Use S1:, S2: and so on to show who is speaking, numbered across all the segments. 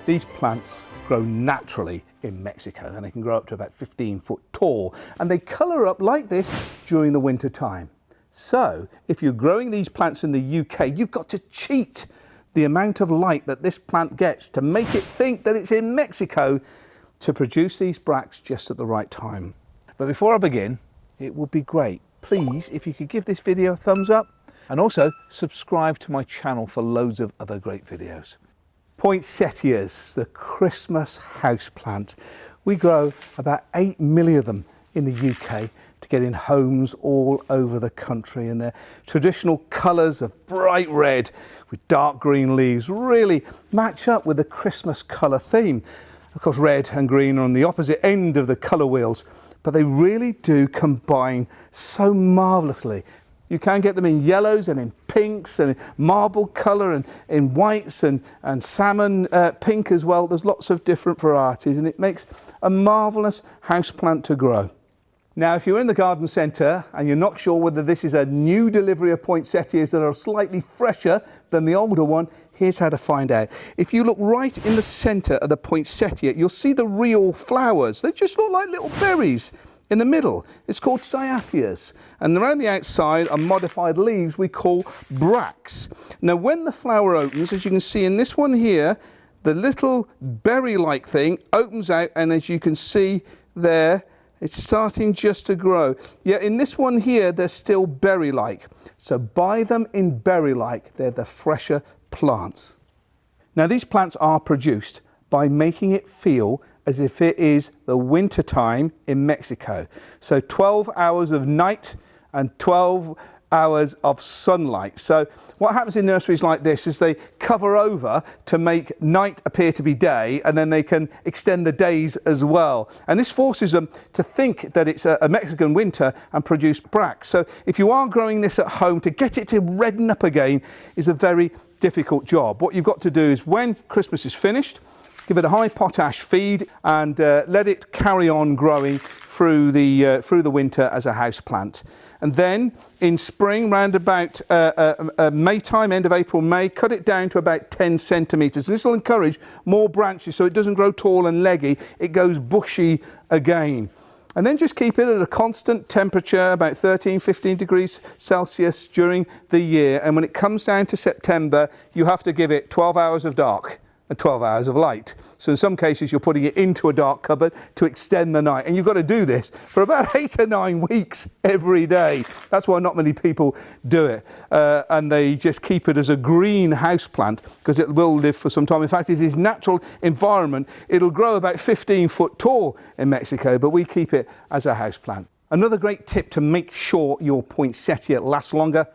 S1: These plants grow naturally in Mexico and they can grow up to about 15 foot tall, and they colour up like this during the winter time. So if you're growing these plants in the UK, you've got to cheat the amount of light that this plant gets to make it think that it's in Mexico to produce these bracts just at the right time. But before I begin, it would be great, please, if you could give this video a thumbs up and also subscribe to my channel for loads of other great videos. Poinsettias, the Christmas houseplant. We grow about 8 million of them in the UK to get in homes all over the country, and their traditional colours of bright red with dark green leaves really match up with the Christmas colour theme. Of course, red and green are on the opposite end of the colour wheels, but they really do combine so marvellously. You can get them in yellows and in pinks and in marble colour and in whites and salmon pink as well. There's lots of different varieties, and it makes a marvellous houseplant to grow. Now, if you're in the garden centre and you're not sure whether this is a new delivery of poinsettias that are slightly fresher than the older one, here's how to find out. If you look right in the centre of the poinsettia, you'll see the real flowers. They just look like little berries in the middle. It's called cyathias, and around the outside are modified leaves we call bracts. Now, when the flower opens, as you can see in this one here, the little berry-like thing opens out, and as you can see there, it's starting just to grow. Yet in this one here, they're still berry-like. So buy them in berry-like. They're the fresher plants. Now, these plants are produced by making it feel as if it is the winter time in Mexico. So 12 hours of night and 12 hours of sunlight. So what happens in nurseries like this is they cover over to make night appear to be day, and then they can extend the days as well. And this forces them to think that it's a Mexican winter and produce bracts. So if you are growing this at home, to get it to redden up again is a very difficult job. What you've got to do is, when Christmas is finished, give it a high potash feed and let it carry on growing through the winter as a house plant. And then in spring, round about May time, end of April, May, cut it down to about 10 centimetres. This will encourage more branches so it doesn't grow tall and leggy, it goes bushy again. And then just keep it at a constant temperature, about 13, 15 degrees Celsius during the year. And when it comes down to September, you have to give it 12 hours of dark and 12 hours of light. So in some cases you're putting it into a dark cupboard to extend the night, and you've got to do this for about 8 or 9 weeks every day. That's why not many people do it, and they just keep it as a green house plant because it will live for some time. In fact, in its natural environment it'll grow about 15 foot tall in Mexico, but we keep it as a house plant. Another great tip to make sure your poinsettia lasts longer: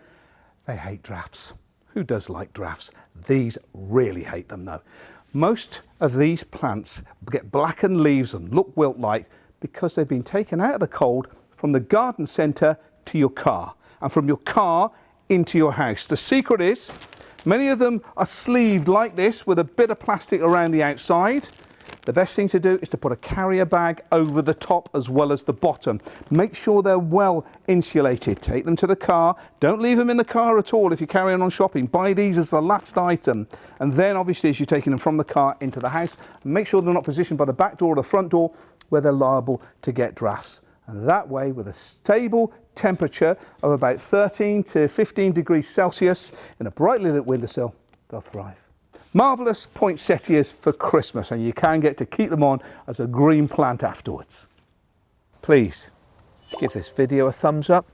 S1: they hate drafts. Who does like drafts? These really hate them though. Most of these plants get blackened leaves and look wilt-like because they've been taken out of the cold from the garden centre to your car, and from your car into your house. The secret is, many of them are sleeved like this with a bit of plastic around the outside. The best thing to do is to put a carrier bag over the top as well as the bottom. Make sure they're well insulated. Take them to the car. Don't leave them in the car at all if you're carrying on shopping. Buy these as the last item. And then obviously, as you're taking them from the car into the house, make sure they're not positioned by the back door or the front door where they're liable to get drafts. And that way, with a stable temperature of about 13 to 15 degrees Celsius in a brightly lit windowsill, they'll thrive. Marvellous poinsettias for Christmas, and you can get to keep them on as a green plant afterwards. Please give this video a thumbs up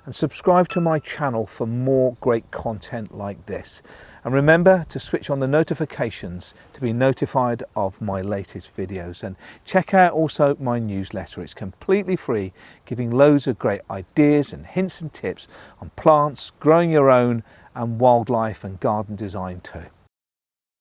S1: and subscribe to my channel for more great content like this. And remember to switch on the notifications to be notified of my latest videos. And check out also my newsletter. It's completely free, giving loads of great ideas and hints and tips on plants, growing your own, and wildlife and garden design too.